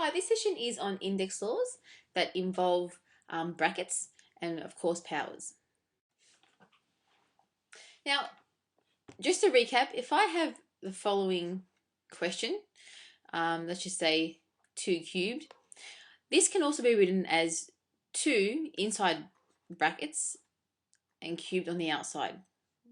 Hi, this session is on index laws that involve brackets and of course powers. Now, just to recap, if I have the following question, let's just say 2 cubed, this can also be written as 2 inside brackets and cubed on the outside.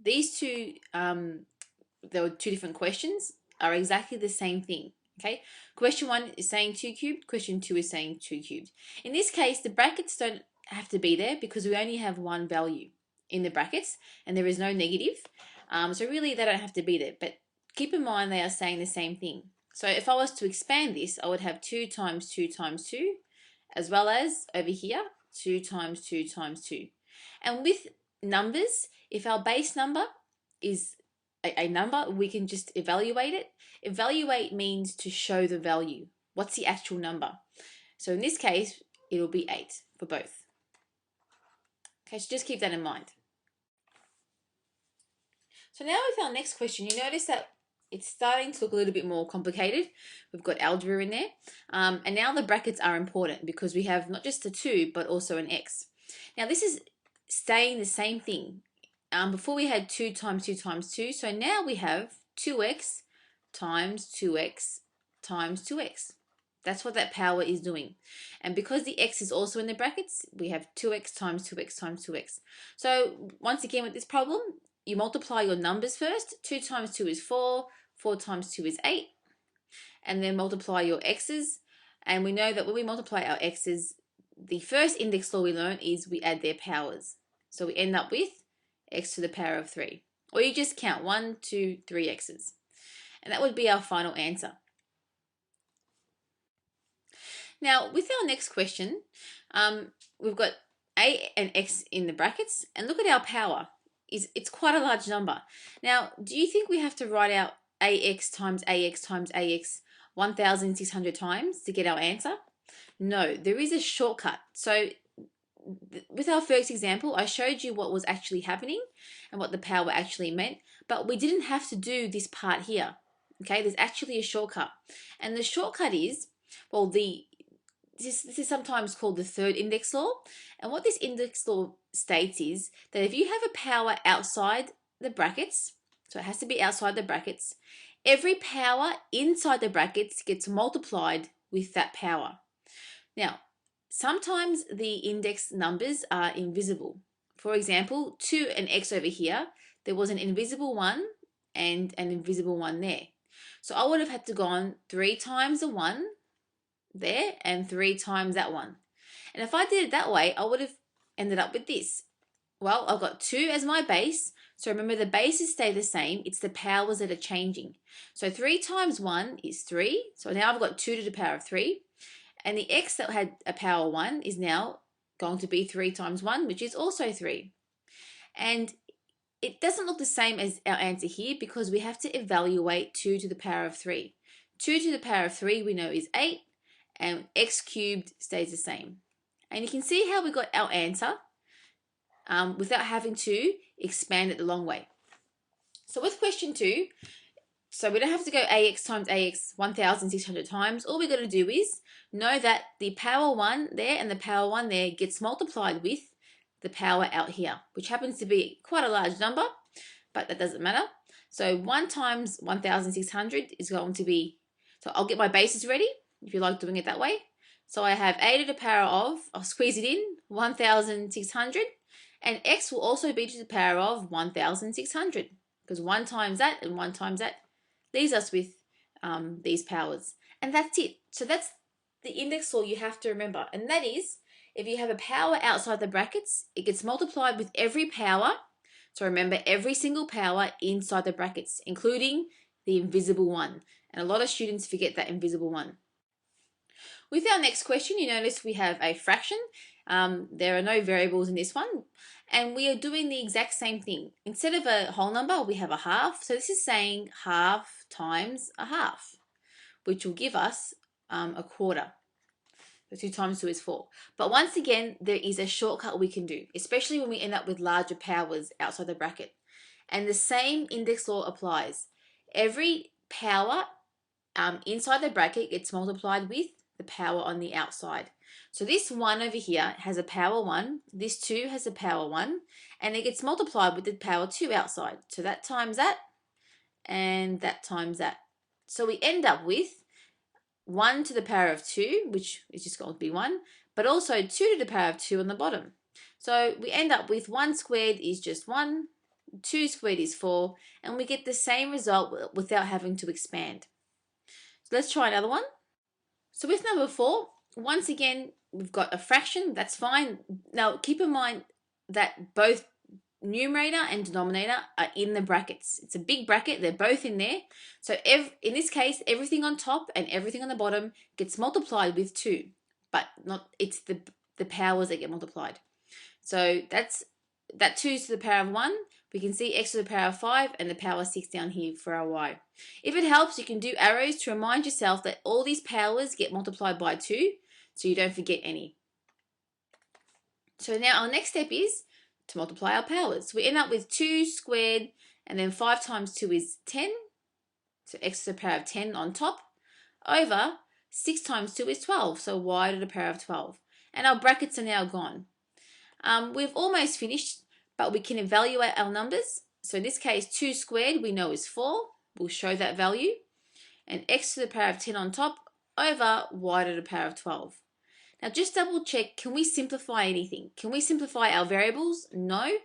These two, there were 2 different questions, are exactly the same thing. Okay, question 1 is saying 2 cubed, question 2 is saying 2 cubed. In this case, the brackets don't have to be there because we only have one value in the brackets and there is no negative. So really they don't have to be there, but keep in mind they are saying the same thing. So if I was to expand this, I would have 2 times 2 times 2, as well as over here, 2 times 2 times 2. And with numbers, if our base number is a number, we can just evaluate it. Evaluate means to show the value. What's the actual number? So in this case, it'll be 8 for both. Okay, so just keep that in mind. So now with our next question, you notice that it's starting to look a little bit more complicated. We've got algebra in there. And now the brackets are important because we have not just a 2, but also an x. Now this is staying the same thing. Before we had 2 times 2 times 2, so now we have 2x times 2x times 2x. That's what that power is doing. And because the x is also in the brackets, we have 2x times 2x times 2x. So once again with this problem, you multiply your numbers first. 2 times 2 is 4, 4 times 2 is 8, and then multiply your x's. And we know that when we multiply our x's, the first index law we learn is we add their powers. So we end up with x to the power of 3. Or you just count 1, 2, 3 x's. And that would be our final answer. Now, with our next question, we've got a and x in the brackets. And look at our power. It's quite a large number. Now, do you think we have to write out ax times ax times ax 1,600 times to get our answer? No, there is a shortcut. So with our first example, I showed you what was actually happening and what the power actually meant, but we didn't have to do this part here. Okay, there's actually a shortcut. And the shortcut is, well, this is sometimes called the third index law. And what this index law states is that if you have a power outside the brackets, so it has to be outside the brackets, every power inside the brackets gets multiplied with that power. Now, sometimes the index numbers are invisible. For example, 2 and x over here, there was an invisible 1 and an invisible 1 there. So I would have had to go on 3 times the 1 there and 3 times that 1. And if I did it that way, I would have ended up with this. Well, I've got 2 as my base. So remember, the bases stay the same. It's the powers that are changing. So 3 times 1 is 3. So now I've got 2 to the power of 3. And the x that had a power 1 is now going to be 3 times 1, which is also 3. And it doesn't look the same as our answer here because we have to evaluate 2 to the power of 3. 2 to the power of 3 we know is 8, and x cubed stays the same. And you can see how we got our answer without having to expand it the long way. So with question 2, so we don't have to go ax times ax 1,600 times. All we're going to do is know that the power 1 there and the power 1 there gets multiplied with the power out here, which happens to be quite a large number, but that doesn't matter. So 1 times 1,600 is going to be, so I'll get my bases ready if you like doing it that way. So I have a to the power of, I'll squeeze it in, 1,600, and x will also be to the power of 1,600 because 1 times that and 1 times that leaves us with these powers. And that's it. So that's the index law you have to remember. And that is, if you have a power outside the brackets, it gets multiplied with every power. So remember, every single power inside the brackets, including the invisible one. And a lot of students forget that invisible one. With our next question, you notice we have a fraction. There are no variables in this one. And we are doing the exact same thing. Instead of a whole number, we have a half. So this is saying half times a half, which will give us a quarter. So 2 times 2 is 4. But once again, there is a shortcut we can do, especially when we end up with larger powers outside the bracket. And the same index law applies. Every power inside the bracket gets multiplied with the power on the outside. So this 1 over here has a power 1, this 2 has a power 1, and it gets multiplied with the power 2 outside. So that times that, and that times that. So we end up with 1 to the power of 2, which is just going to be 1, but also 2 to the power of 2 on the bottom. So we end up with 1 squared is just 1, 2 squared is 4, and we get the same result without having to expand. So let's try another one. So with number 4, once again, we've got a fraction, that's fine. Now keep in mind that both numerator and denominator are in the brackets. It's a big bracket, they're both in there. So in this case, everything on top and everything on the bottom gets multiplied with 2, but it's the powers that get multiplied. So that 2 is to the power of 1. We can see x to the power of 5 and the power 6 down here for our y. If it helps, you can do arrows to remind yourself that all these powers get multiplied by 2, so you don't forget any. So now our next step is to multiply our powers. We end up with 2 squared, and then 5 times 2 is 10, so x to the power of 10 on top, over 6 times 2 is 12, so y to the power of 12. And our brackets are now gone. We've almost finished, but we can evaluate our numbers. So in this case, 2 squared we know is 4. We'll show that value. And x to the power of 10 on top over y to the power of 12. Now just double check, can we simplify anything? Can we simplify our variables? No.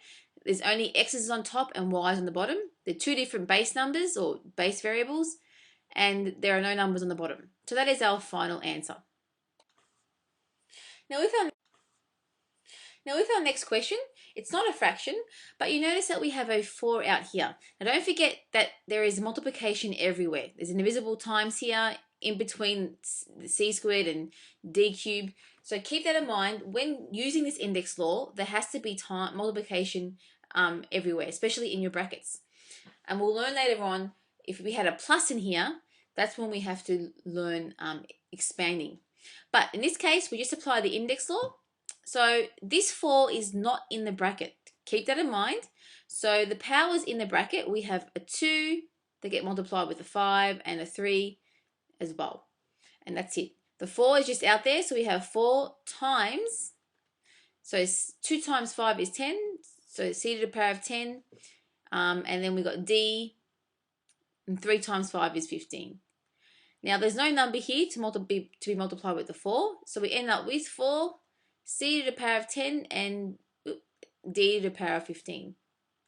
There's only x's on top and y's on the bottom. They're two different base numbers or base variables, and there are no numbers on the bottom. So that is our final answer. Now with our next question, it's not a fraction, but you notice that we have a 4 out here. Now don't forget that there is multiplication everywhere. There's invisible times here in between c squared and d cubed. So keep that in mind. When using this index law, there has to be multiplication everywhere, especially in your brackets. And we'll learn later on, if we had a plus in here, that's when we have to learn expanding. But in this case, we just apply the index law. So this 4 is not in the bracket. Keep that in mind. So the powers in the bracket, we have a 2 that get multiplied with a 5 and a 3 as well. And that's it. The 4 is just out there, so we have 4 times, so 2 times 5 is 10, so c to the power of 10, and then we got d, and 3 times 5 is 15. Now there's no number here to be multiplied with the 4, so we end up with 4 c to the power of 10 and d to the power of 15.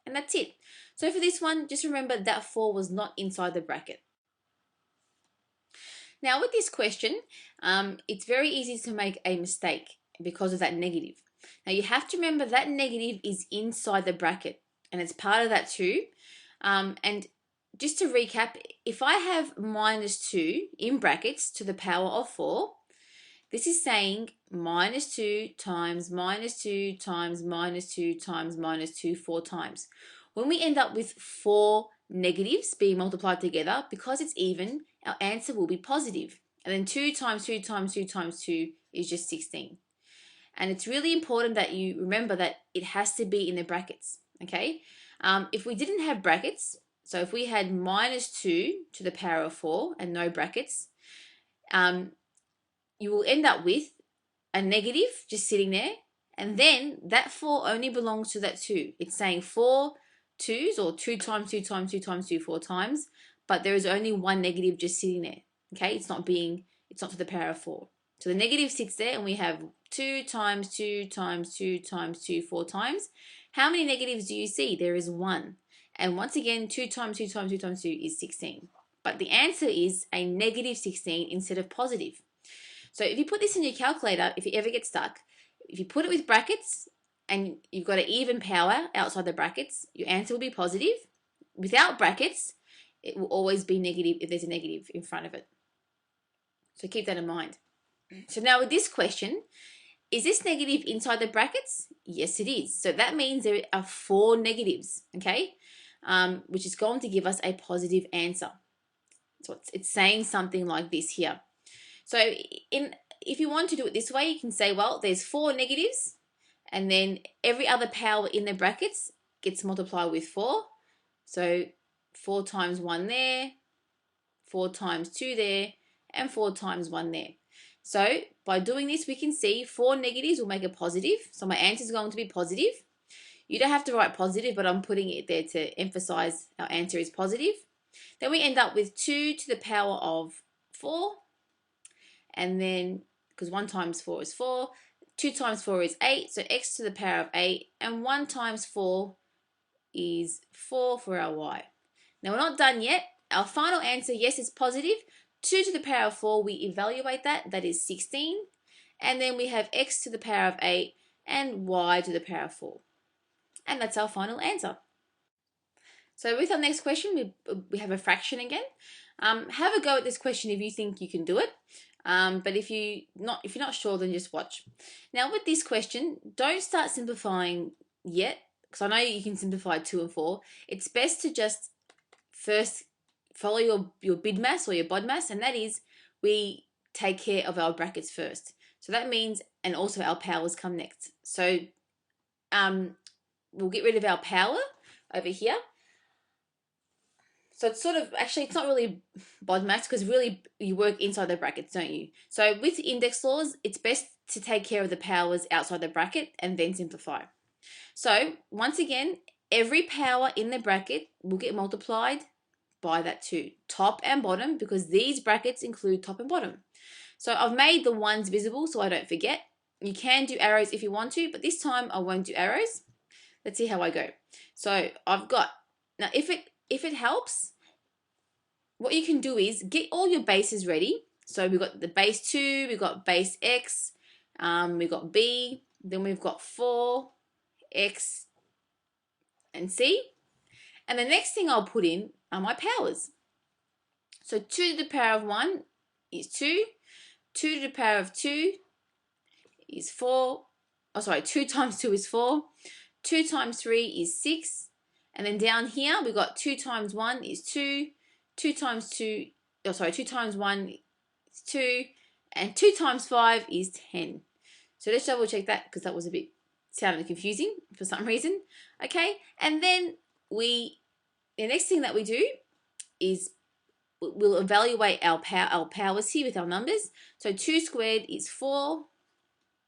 And that's it. So for this one, just remember that 4 was not inside the bracket. Now with this question, it's very easy to make a mistake because of that negative. Now you have to remember that negative is inside the bracket, and it's part of that too. And just to recap, if I have minus 2 in brackets to the power of 4, this is saying minus 2 times minus 2 times minus 2 times minus 2 4 times. When we end up with 4 negatives being multiplied together, because it's even, our answer will be positive. And then 2 times 2 times 2 times 2 is just 16. And it's really important that you remember that it has to be in the brackets, okay? If we didn't have brackets, so if we had minus 2 to the power of 4 and no brackets, you will end up with a negative just sitting there, and then that 4 only belongs to that 2. It's saying 4 2s, or 2 times 2 times 2 times 2 4 times, but there is only one negative just sitting there, okay? It's not to the power of 4. So the negative sits there, and we have 2 times 2 times 2 times 2 4 times. How many negatives do you see? There is 1. And once again, 2 times 2 times 2 times 2 is 16. But the answer is a negative 16 instead of positive. So if you put this in your calculator, if you ever get stuck, if you put it with brackets and you've got an even power outside the brackets, your answer will be positive. Without brackets, it will always be negative if there's a negative in front of it. So keep that in mind. So now with this question, is this negative inside the brackets? Yes, it is. So that means there are 4 negatives, okay, which is going to give us a positive answer. So it's saying something like this here. So if you want to do it this way, you can say, well, there's 4 negatives, and then every other power in the brackets gets multiplied with 4. So 4 times 1 there, 4 times 2 there, and 4 times 1 there. So by doing this, we can see 4 negatives will make a positive. So my answer is going to be positive. You don't have to write positive, but I'm putting it there to emphasize our answer is positive. Then we end up with 2 to the power of 4. And then, because 1 times 4 is 4, 2 times 4 is 8, so x to the power of 8. And 1 times 4 is 4 for our y. Now we're not done yet. Our final answer, yes, is positive. 2 to the power of 4, we evaluate that. That is 16. And then we have x to the power of 8 and y to the power of 4. And that's our final answer. So with our next question, we have a fraction again. Have a go at this question if you think you can do it. But if you're not sure, then just watch. Now with this question, don't start simplifying yet, because I know you can simplify 2 and 4. It's best to just first follow your BIDMAS or your BODMAS, and that is we take care of our brackets first. So that means, and also our powers come next. So we'll get rid of our power over here. So it's sort of, actually it's not really BODMAS, because really you work inside the brackets, don't you? So with index laws, it's best to take care of the powers outside the bracket and then simplify. So once again, every power in the bracket will get multiplied by that 2, top and bottom, because these brackets include top and bottom. So I've made the ones visible so I don't forget. You can do arrows if you want to, but this time I won't do arrows. Let's see how I go. So I've got, now if it helps, what you can do is get all your bases ready. So we've got the base 2, we've got base x, we've got b, then we've got 4, x, and c. And the next thing I'll put in are my powers. So 2 to the power of 1 is 2. 2 to the power of 2 is 4. Oh, sorry, 2 times 2 is 4. 2 times 3 is 6. And then down here, we've got 2 times 1 is 2. 2 times 2, oh, sorry, 2 times 1 is 2. And 2 times 5 is 10. So let's double check that, because that was a bit sounded confusing for some reason. Okay, and then the next thing that we do is we'll evaluate our powers here with our numbers. So 2 squared is 4.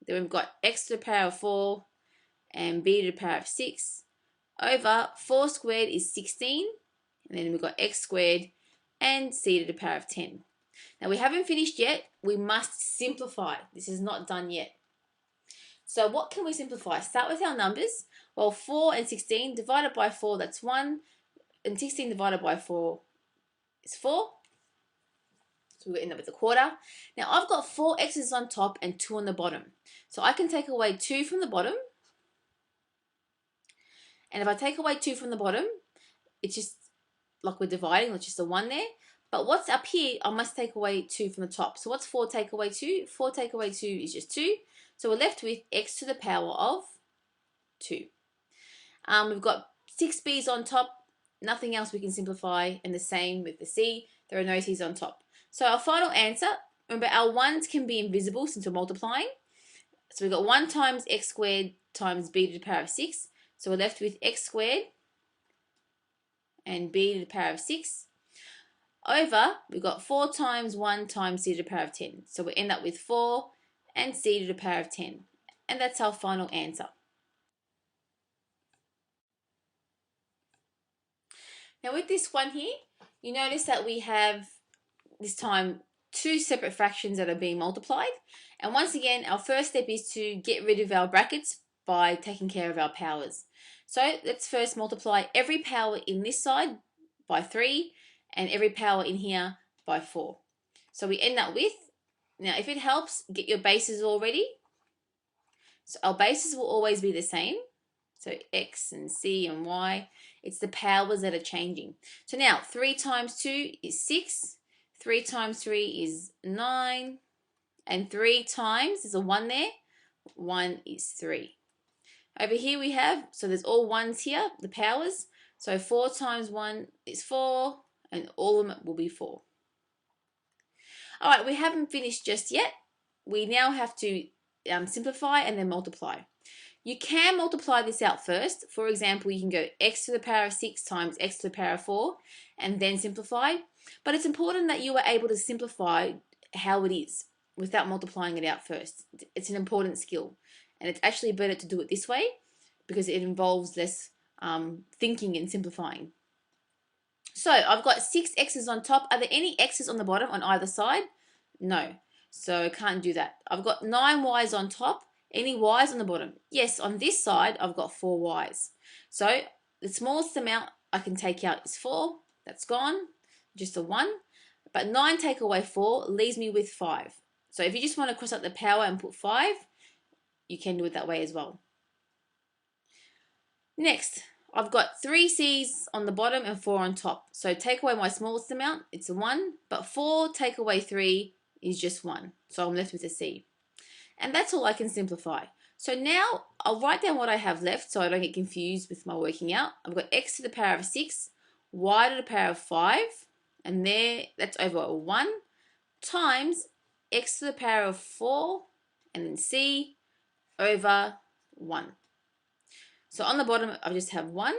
Then we've got x to the power of 4 and b to the power of 6 over 4 squared is 16. And then we've got x squared and c to the power of 10. Now we haven't finished yet. We must simplify. This is not done yet. So what can we simplify? Start with our numbers. Well, 4 and 16 divided by 4, that's 1. And 16 divided by 4 is 4. So we end up with a quarter. Now I've got 4 x's on top and 2 on the bottom. So I can take away 2 from the bottom. And if I take away 2 from the bottom, it's just like we're dividing, it's just a 1 there. But what's up here, I must take away 2 from the top. So what's 4 take away 2? 4 take away 2 is just 2. So we're left with x to the power of 2. We've got 6b's on top, nothing else we can simplify, and the same with the c, there are no c's on top. So our final answer, remember our 1's can be invisible since we're multiplying. So we've got 1 times x squared times b to the power of 6. So we're left with x squared and b to the power of 6 over, we've got 4 times 1 times c to the power of 10. So we end up with 4 and c to the power of 10. And that's our final answer. Now with this one here, you notice that we have this time 2 separate fractions that are being multiplied. And once again, our first step is to get rid of our brackets by taking care of our powers. So let's first multiply every power in this side by 3 and every power in here by 4. So we end up with, now if it helps, get your bases all ready. So our bases will always be the same. So x and c and y, it's the powers that are changing. So now 3 times 2 is 6, 3 times 3 is 9, and 3 times, there's a 1 there, 1 is 3. Over here we have, so there's all 1's here, the powers. So 4 times 1 is 4, and all of them will be 4. All right, we haven't finished just yet. We now have to simplify and then multiply. You can multiply this out first. For example, you can go x to the power of 6 times x to the power of 4 and then simplify. But it's important that you are able to simplify how it is. without multiplying it out first. It's an important skill, and it's actually better to do it this way because it involves less thinking and simplifying. So I've got 6 x's on top. Are there any x's on the bottom on either side? No. So I can't do that. I've got 9 y's on top. Any y's on the bottom? Yes, on this side, I've got 4 y's. So the smallest amount I can take out is 4. That's gone. Just a 1. But 9 take away 4 leaves me with 5. So if you just want to cross out the power and put 5, you can do it that way as well. Next, I've got 3 c's on the bottom and 4 on top. So take away my smallest amount, it's a 1. But 4 take away 3 is just 1. So I'm left with a c. And that's all I can simplify. So now I'll write down what I have left so I don't get confused with my working out. I've got x to the power of 6, y to the power of 5, and there, that's over a 1, times x to the power of 4, and then c over 1. So on the bottom, I just have 1,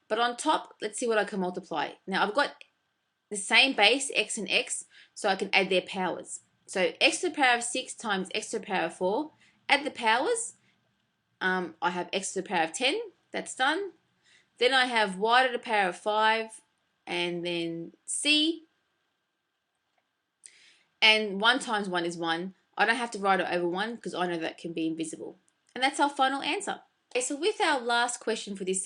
but on top, let's see what I can multiply. Now I've got the same base, x and x, so I can add their powers. So x to the power of 6 times x to the power of 4, add the powers. I have x to the power of 10, that's done. Then I have y to the power of 5, and then c. And 1 times 1 is 1. I don't have to write it over 1 because I know that can be invisible. And that's our final answer. Okay, so with our last question for this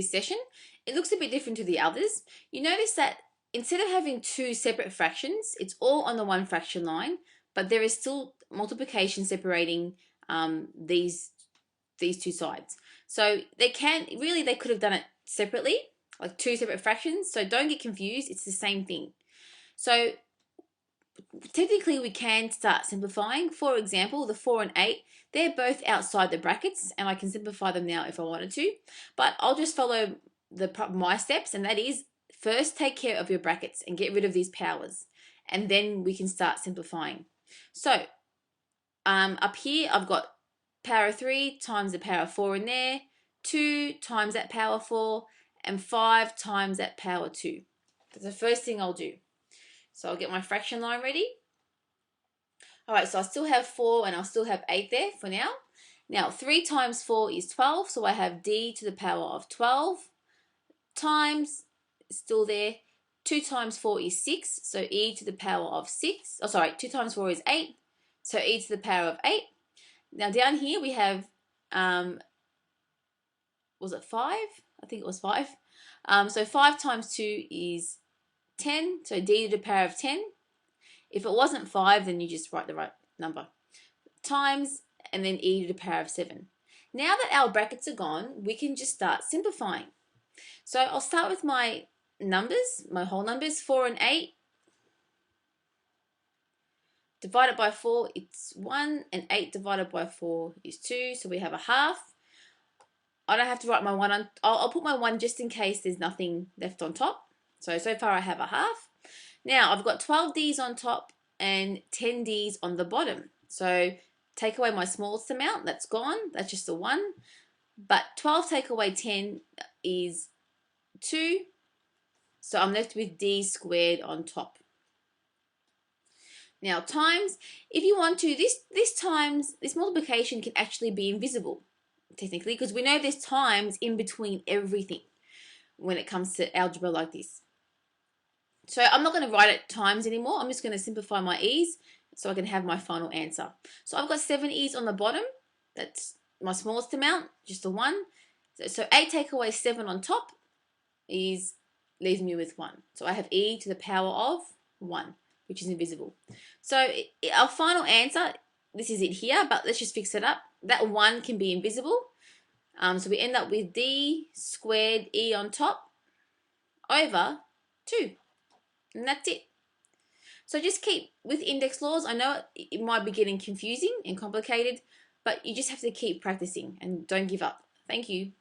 session, it looks a bit different to the others. You notice that instead of having 2 separate fractions, it's all on the one fraction line, but there is still multiplication separating these 2 sides. So they could have done it separately, like 2 separate fractions. So don't get confused, it's the same thing. So technically we can start simplifying. For example, the 4 and 8, they're both outside the brackets, and I can simplify them now if I wanted to. But I'll just follow my steps, and that is first take care of your brackets and get rid of these powers, and then we can start simplifying. So up here I've got power of 3 times the power of 4 in there, 2 times that power 4, and 5 times that power 2. That's the first thing I'll do. So I'll get my fraction line ready. Alright, so I still have 4 and I'll still have 8 there for now. Now 3 times 4 is 12, so I have d to the power of 12 times, still there, 2 times 4 is 6, so e to the power of 6. Oh, sorry, 2 times 4 is 8, so e to the power of 8. Now down here we have, was it 5? I think it was 5. So 5 times 2 is 10, so d to the power of 10. If it wasn't 5, then you just write the right number. Times, and then e to the power of 7. Now that our brackets are gone, we can just start simplifying. So I'll start with my numbers, my whole numbers, 4 and 8. Divided by 4, it's 1, and 8 divided by 4 is 2, so we have a half. I don't have to write my 1 on, I'll put my 1 just in case there's nothing left on top. So far I have a half. Now I've got 12 D's on top and 10 D's on the bottom. So take away my smallest amount, that's gone, that's just a 1. But 12 take away 10 is 2. So I'm left with D squared on top. Now times, if you want to, this multiplication can actually be invisible, technically, because we know there's times in between everything when it comes to algebra like this. So I'm not going to write it times anymore. I'm just going to simplify my e's so I can have my final answer. So I've got 7 e's on the bottom. That's my smallest amount, just a 1. So 8 take away 7 on top leaves me with 1. So I have e to the power of 1, which is invisible. So our final answer, this is it here, but let's just fix it up. That 1 can be invisible. So we end up with d squared e on top over 2. And that's it. So just keep with index laws. I know it might be getting confusing and complicated, but you just have to keep practicing and don't give up. Thank you.